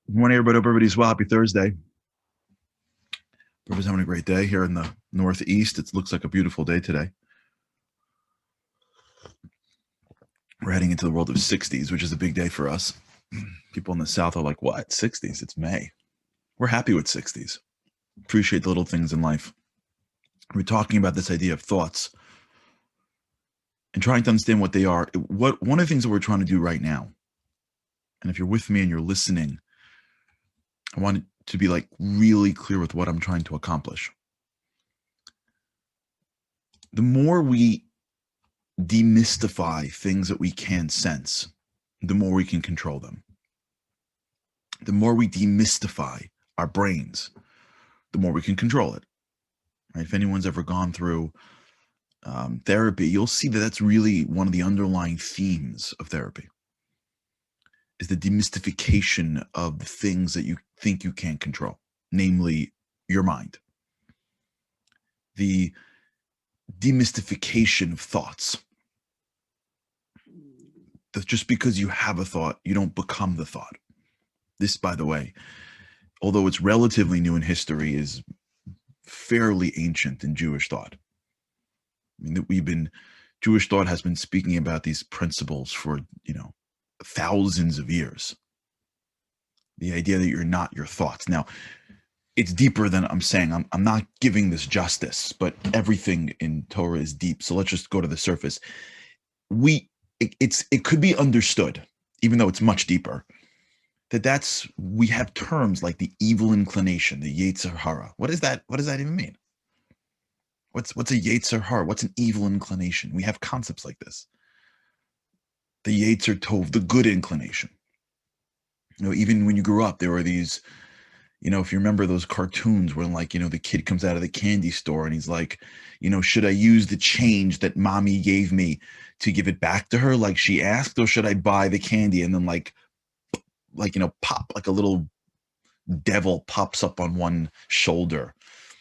Good morning, everybody. Hope everybody's well. Happy Thursday. Everybody's having a great day here in the Northeast. It looks like a beautiful day today. We're heading into the world of 60s, which is a big day for us. People in the South are like, what? 60s? It's May. We're happy with 60s. Appreciate the little things in life. We're talking about this idea of thoughts and trying to understand what they are. One of the things that we're trying to do right now, and if you're with me and you're listening, I want to be like really clear with what I'm trying to accomplish. The more we demystify things that we can sense, the more we can control them. The more we demystify our brains, the more we can control it. Right? If anyone's ever gone through therapy, you'll see that that's really one of the underlying themes of therapy, is the demystification of the things that you think you can't control, namely your mind. The demystification of thoughts. That just because you have a thought, you don't become the thought. This, by the way, although it's relatively new in history, is fairly ancient in Jewish thought. I mean, Jewish thought has been speaking about these principles for, thousands of years. The idea that you're not your thoughts. Now, it's deeper than I'm saying. I'm not giving this justice, but everything in Torah is deep. So let's just go to the surface. It could be understood, even though it's much deeper, we have terms like the evil inclination, the Yetzer Hara. What is that? What does that even mean? What's a Yetzer Hara? What's an evil inclination? We have concepts like this. The Yetzer Tov, the good inclination. Even when you grew up, there were these, if you remember those cartoons where the kid comes out of the candy store and he's like, should I use the change that mommy gave me to give it back to her like she asked, or should I buy the candy? And then pop, like a little devil pops up on one shoulder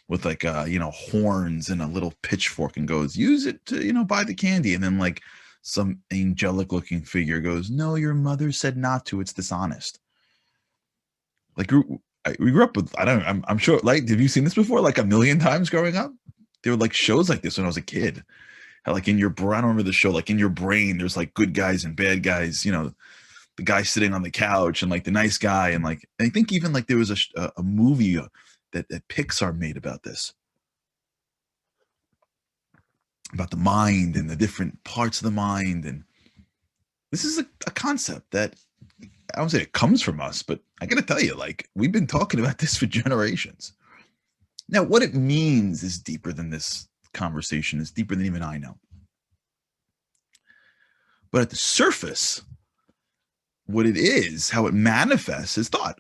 with horns and a little pitchfork and goes, use it to, buy the candy. And then some angelic looking figure goes, no, your mother said not to, it's dishonest. We grew up with, I'm sure, have you seen this before? Like a million times growing up? There were shows like this when I was a kid. How in your brain, I don't remember the show, in your brain, there's good guys and bad guys, the guy sitting on the couch and the nice guy. And I think even there was a movie that Pixar made about this, about the mind and the different parts of the mind. And this is a concept that I don't say it comes from us, but I got to tell you, we've been talking about this for generations. Now, what it means is deeper than this conversation, is deeper than even I know. But at the surface, what it is, how it manifests, is thought,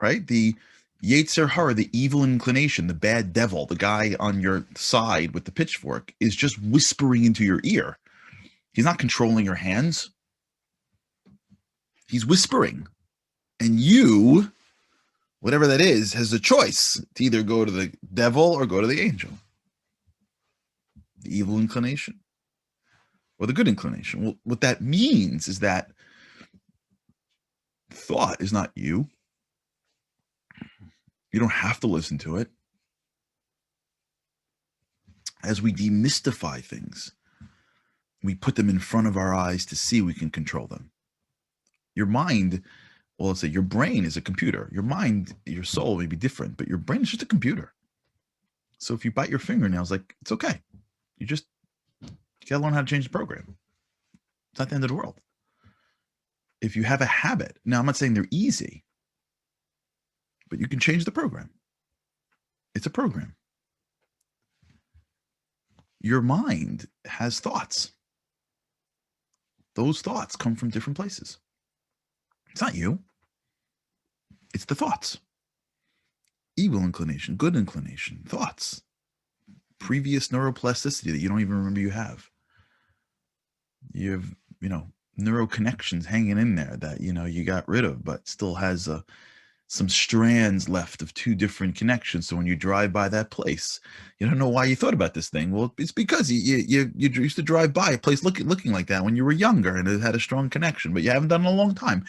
right? The Yetzer Hara, the evil inclination, the bad devil, the guy on your side with the pitchfork, is just whispering into your ear. He's not controlling your hands. He's whispering. And you, whatever that is, has a choice to either go to the devil or go to the angel. The evil inclination or the good inclination. Well, what that means is that thought is not you. You don't have to listen to it. As we demystify things, we put them in front of our eyes to see, we can control them. Your mind, well, let's say your brain is a computer. Your mind, your soul may be different, but your brain is just a computer. So if you bite your fingernails, it's okay. You gotta learn how to change the program. It's not the end of the world. If you have a habit, now I'm not saying they're easy, but you can change the program. It's a program. Your mind has thoughts. Those thoughts come from different places. It's not you. It's the thoughts. Evil inclination, good inclination, thoughts. Previous neuroplasticity that you don't even remember you have. You have, neural connections hanging in there that, you got rid of, but still has some strands left of two different connections. So when you drive by that place, you don't know why you thought about this thing. Well, it's because you used to drive by a place looking like that when you were younger and it had a strong connection, but you haven't done it in a long time.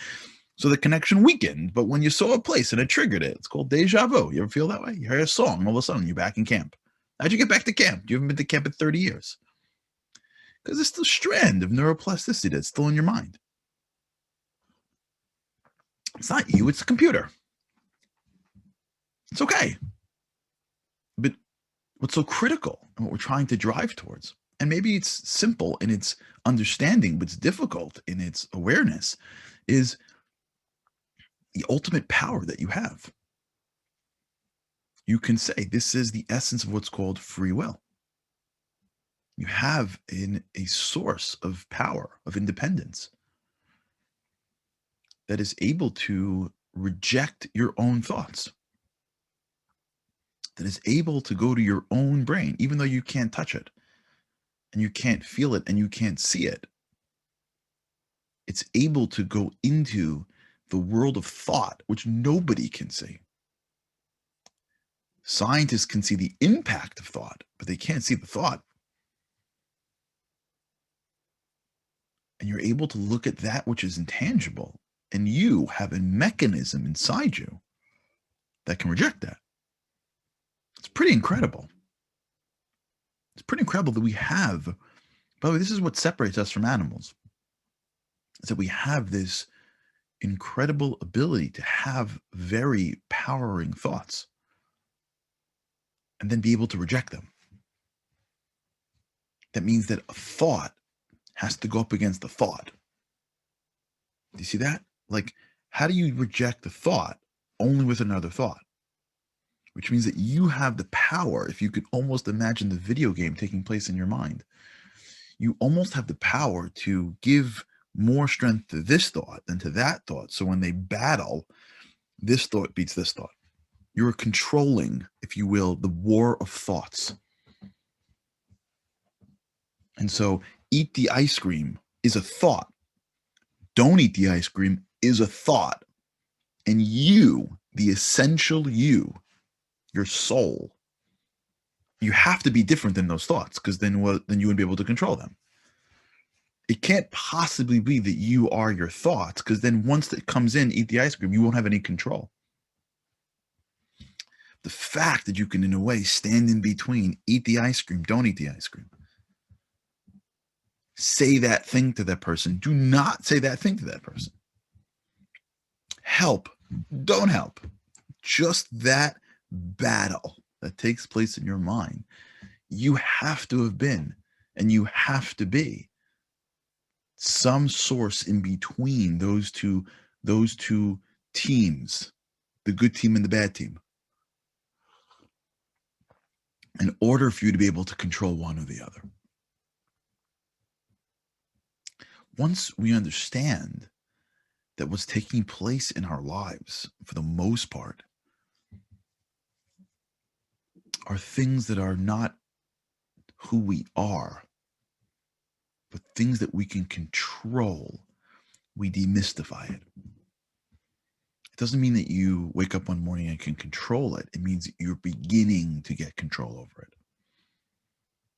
So the connection weakened, but when you saw a place and it triggered it, it's called deja vu. You ever feel that way? You hear a song, and all of a sudden you're back in camp. How'd you get back to camp? You haven't been to camp in 30 years. Because it's the strand of neuroplasticity that's still in your mind. It's not you, it's the computer. It's okay. But what's so critical and what we're trying to drive towards, and maybe it's simple in its understanding, but it's difficult in its awareness, is the ultimate power that you have. You can say this is the essence of what's called free will. You have a source of power, of independence, that is able to reject your own thoughts, that is able to go to your own brain, even though you can't touch it and you can't feel it and you can't see it. It's able to go into the world of thought, which nobody can see. Scientists can see the impact of thought, but they can't see the thought. And you're able to look at that which is intangible, and you have a mechanism inside you that can reject that. It's pretty incredible. It's pretty incredible that we have, by the way, this is what separates us from animals, is that we have this incredible ability to have very powering thoughts and then be able to reject them. That means that a thought has to go up against a thought. Do you see that? Like, how do you reject a thought? Only with another thought. Which means that you have the power, if you could almost imagine the video game taking place in your mind, you almost have the power to give more strength to this thought than to that thought. So when they battle, this thought beats this thought. You're controlling, if you will, the war of thoughts. And so eat the ice cream is a thought. Don't eat the ice cream is a thought. And you, the essential you, your soul, you have to be different than those thoughts, because then you wouldn't be able to control them. It can't possibly be that you are your thoughts, because then once it comes in, eat the ice cream, you won't have any control. The fact that you can, in a way, stand in between, eat the ice cream, don't eat the ice cream. Say that thing to that person. Do not say that thing to that person. Help, don't help. Just that battle that takes place in your mind. You have to have been, and you have to be, some source in between those two teams, the good team and the bad team, in order for you to be able to control one or the other. Once we understand that what's taking place in our lives, for the most part, are things that are not who we are, but things that we can control, we demystify it. It doesn't mean that you wake up one morning and can control it. It means you're beginning to get control over it.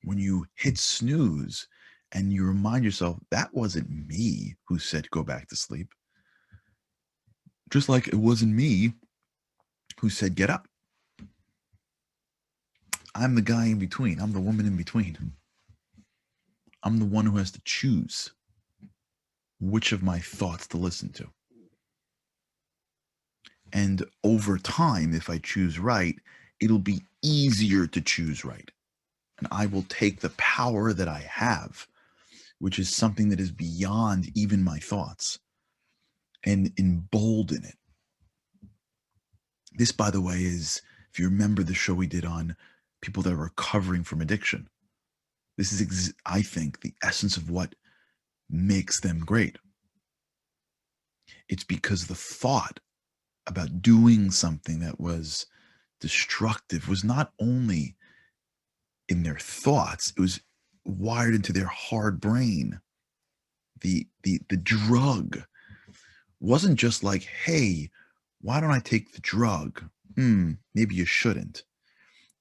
When you hit snooze and you remind yourself, that wasn't me who said go back to sleep. Just like it wasn't me who said get up. I'm the guy in between. I'm the woman in between. I'm the one who has to choose which of my thoughts to listen to. And over time, if I choose right, it'll be easier to choose right. And I will take the power that I have, which is something that is beyond even my thoughts, and embolden it. This, by the way, is, if you remember the show we did on people that are recovering from addiction, this is, I think, the essence of what makes them great. It's because the thought about doing something that was destructive was not only in their thoughts, it was wired into their hard brain. The drug wasn't just like, hey, why don't I take the drug? Maybe you shouldn't.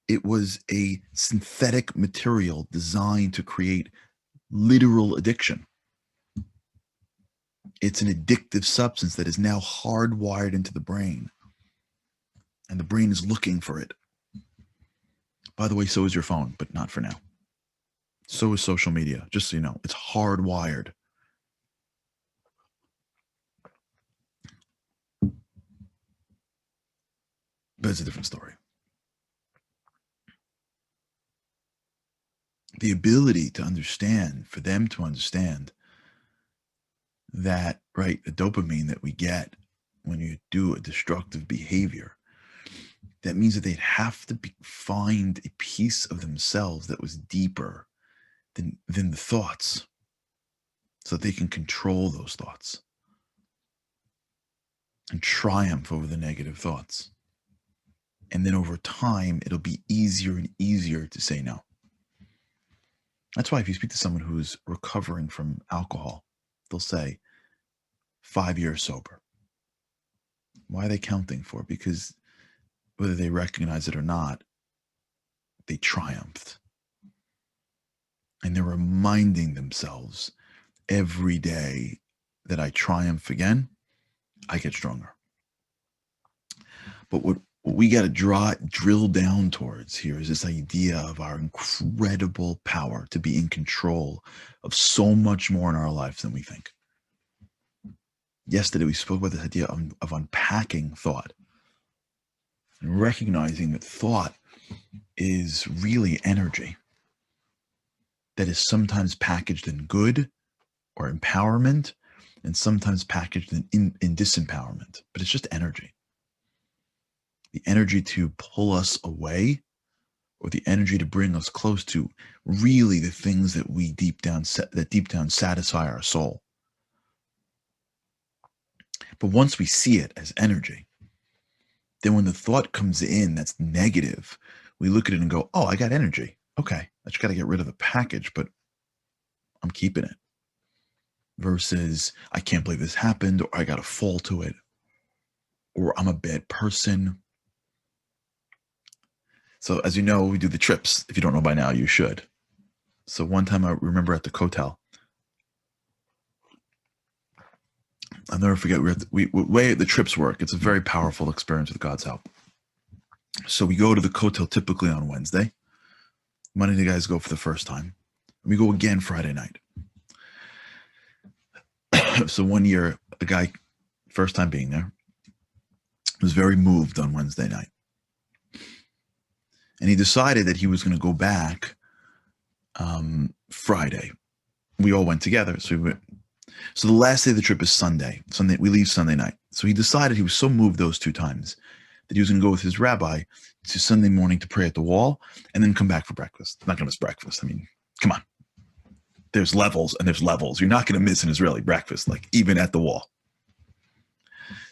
It was a synthetic material designed to create literal addiction. It's an addictive substance that is now hardwired into the brain. And the brain is looking for it. By the way, so is your phone, but not for now. So is social media. Just so you know, it's hardwired. But it's a different story. The ability to understand, for them to understand that, right, the dopamine that we get when you do a destructive behavior, that means that they'd have to find a piece of themselves that was deeper than the thoughts, so that they can control those thoughts and triumph over the negative thoughts. And then over time, it'll be easier and easier to say no. That's why if you speak to someone who's recovering from alcohol, they'll say 5 years sober. Why are they counting for? Because whether they recognize it or not, they triumphed. And they're reminding themselves every day that I triumph again, I get stronger. But what we got to drill down towards here is this idea of our incredible power to be in control of so much more in our lives than we think. Yesterday, we spoke about this idea of unpacking thought and recognizing that thought is really energy that is sometimes packaged in good or empowerment and sometimes packaged in disempowerment, but it's just energy. The energy to pull us away or the energy to bring us close to really the things that we deep down satisfy our soul. But once we see it as energy, then when the thought comes in that's negative, we look at it and go, oh, I got energy. Okay, I just got to get rid of the package, but I'm keeping it. Versus, I can't believe this happened, or I got to fall to it, or I'm a bad person. So as you know, we do the trips. If you don't know by now, you should. So one time I remember at the hotel, I'll never forget, we way the trips work. It's a very powerful experience with God's help. So we go to the Kotel typically on Wednesday. Monday the guys go for the first time. We go again Friday night. So one year, a guy, first time being there, was very moved on Wednesday night. And he decided that he was going to go back Friday. We all went together. So the last day of the trip is Sunday. We leave Sunday night. So he decided, he was so moved those 2 times, that he was going to go with his rabbi to Sunday morning to pray at the wall and then come back for breakfast. I'm not going to miss breakfast. I mean, come on. There's levels and there's levels. You're not going to miss an Israeli breakfast, like even at the wall.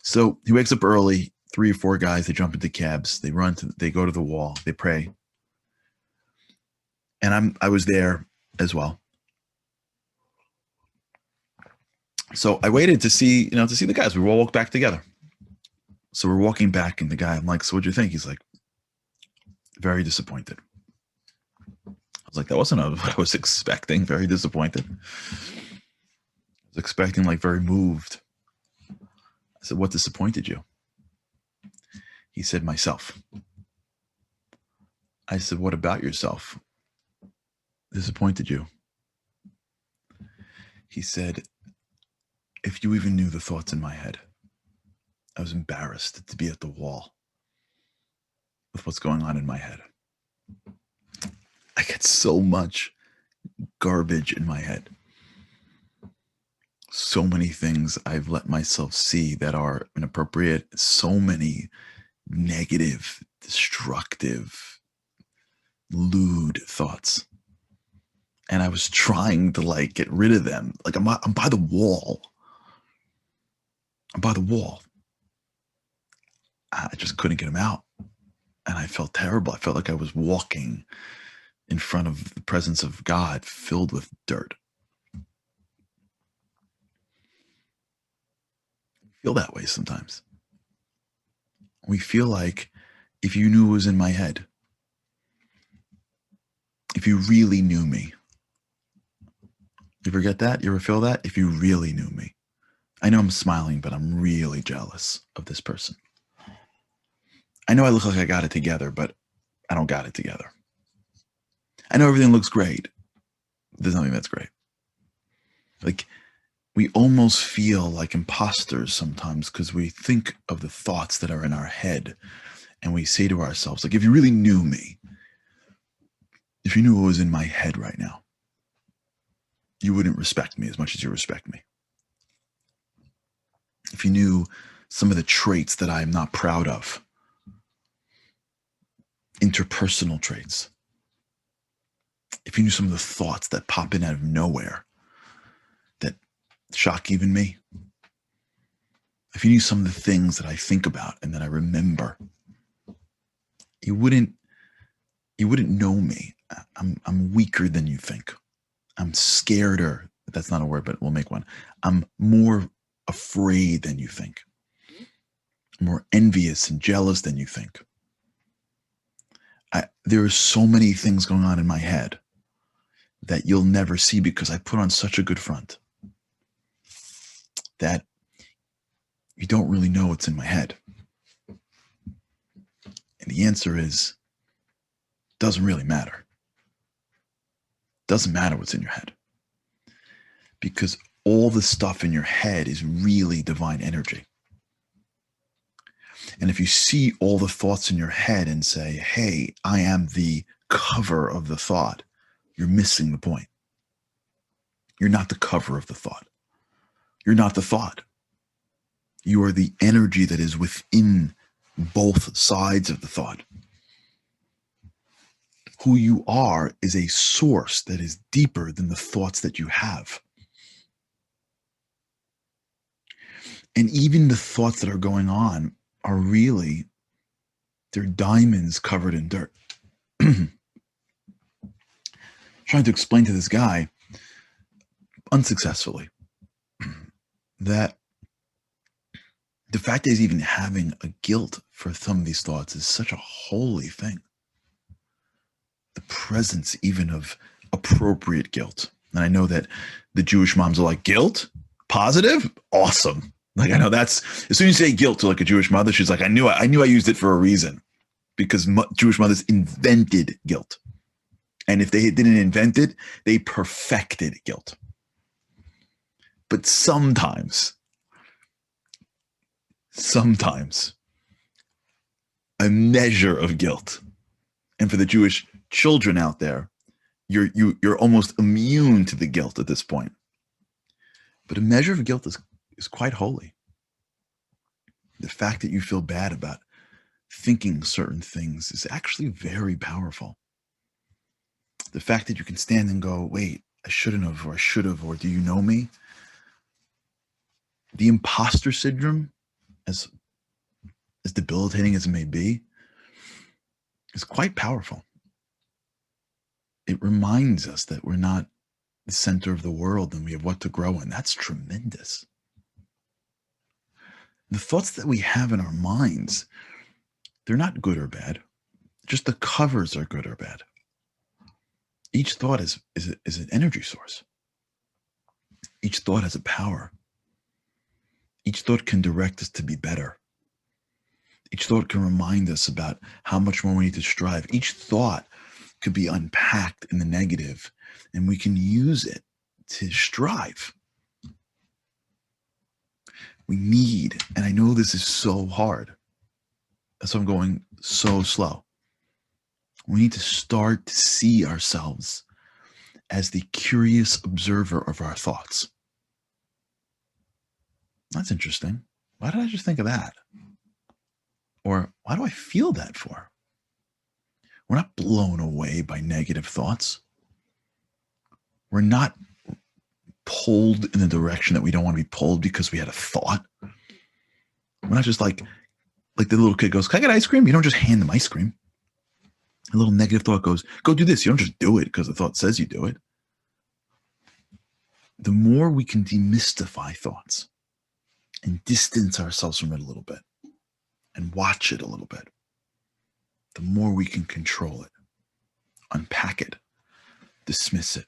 So he wakes up early, 3 or 4 guys, they jump into cabs, they go to the wall, they pray. And I was there as well. So I waited to see the guys. We all walked back together. So we're walking back, and the guy, I'm like, so what'd you think? He's like, very disappointed. I was like, that wasn't what I was expecting. Very disappointed. I was expecting like very moved. I said, what disappointed you? He said, myself. I said, what about yourself disappointed you? He said, if you even knew the thoughts in my head. I was embarrassed to be at the wall with what's going on in my head. I get so much garbage in my head. So many things I've let myself see that are inappropriate. So many negative, destructive, lewd thoughts. And I was trying to like get rid of them. Like I'm by the wall. I'm by the wall. I just couldn't get them out. And I felt terrible. I felt like I was walking in front of the presence of God filled with dirt. I feel that way sometimes. We feel like if you knew what was in my head, if you really knew me. You ever get that? You ever feel that? If you really knew me. I know I'm smiling, but I'm really jealous of this person. I know I look like I got it together, but I don't got it together. I know everything looks great. There's nothing that's great. Like, we almost feel like imposters sometimes because we think of the thoughts that are in our head and we say to ourselves, like, if you really knew me, if you knew what was in my head right now, you wouldn't respect me as much as you respect me. If you knew some of the traits that I'm not proud of, interpersonal traits, if you knew some of the thoughts that pop in out of nowhere that shock even me, if you knew some of the things that I think about and that I remember, you wouldn't know me. I'm weaker than you think. I'm scareder. That's not a word, but we'll make one. I'm more afraid than you think. I'm more envious and jealous than you think. There are so many things going on in my head that you'll never see because I put on such a good front that you don't really know what's in my head. And the answer is, doesn't really matter. Doesn't matter what's in your head. Because all the stuff in your head is really divine energy. And if you see all the thoughts in your head and say, hey, I am the cover of the thought, you're missing the point. You're not the cover of the thought. You're not the thought. You are the energy that is within both sides of the thought. Who you are is a source that is deeper than the thoughts that you have. And even the thoughts that are going on are really, they're diamonds covered in dirt. Trying to explain to this guy, unsuccessfully, that the fact that he's even having a guilt for some of these thoughts is such a holy thing. The presence even of appropriate guilt. And I know that the Jewish moms are like, guilt? Positive? Awesome. Like, I know that's, as soon as you say guilt to like a Jewish mother, she's like, I knew I used it for a reason, because Jewish mothers invented guilt. And if they didn't invent it, they perfected guilt. But sometimes a measure of guilt, and for the Jewish children out there, you're almost immune to the guilt at this point. But a measure of guilt is quite holy. The fact that you feel bad about thinking certain things is actually very powerful. The fact that you can stand and go, wait, I shouldn't have, or I should have, or do you know me? The imposter syndrome, as debilitating as it may be, is quite powerful. It reminds us that we're not the center of the world and we have what to grow in. That's tremendous. The thoughts that we have in our minds, they're not good or bad. Just the covers are good or bad. Each thought is an energy source. Each thought has a power. Each thought can direct us to be better. Each thought can remind us about how much more we need to strive. Each thought could be unpacked in the negative, and we can use it to strive. We need, and I know this is so hard, that's why I'm going so slow. We need to start to see ourselves as the curious observer of our thoughts. That's interesting. Why did I just think of that? Or why do I feel that for? We're not blown away by negative thoughts. We're not pulled in the direction that we don't want to be pulled because we had a thought. We're not just like the little kid goes, can I get ice cream? You don't just hand them ice cream. A little negative thought goes, go do this. You don't just do it because the thought says you do it. The more we can demystify thoughts and distance ourselves from it a little bit and watch it a little bit, the more we can control it, unpack it, dismiss it,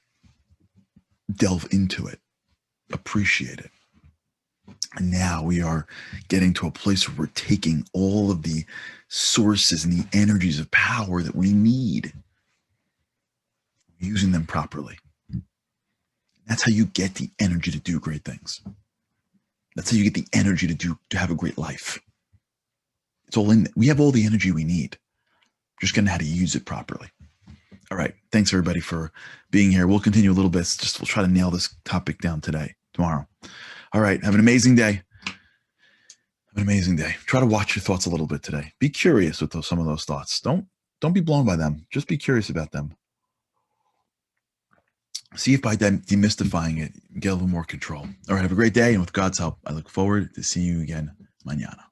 delve into it, appreciate it. And now we are getting to a place where we're taking all of the sources and the energies of power that we need, using them properly. That's how you get the energy to do great things. That's how you get the energy to have a great life. It's all in there. We have all the energy we need. Just gonna know how to use it properly. All right. Thanks everybody for being here. We'll continue a little bit. We'll try to nail this topic down tomorrow. All right. Have an amazing day. Have an amazing day. Try to watch your thoughts a little bit today. Be curious with some of those thoughts. Don't be blown by them. Just be curious about them. See if by demystifying it, you get a little more control. All right. Have a great day. And with God's help, I look forward to seeing you again mañana.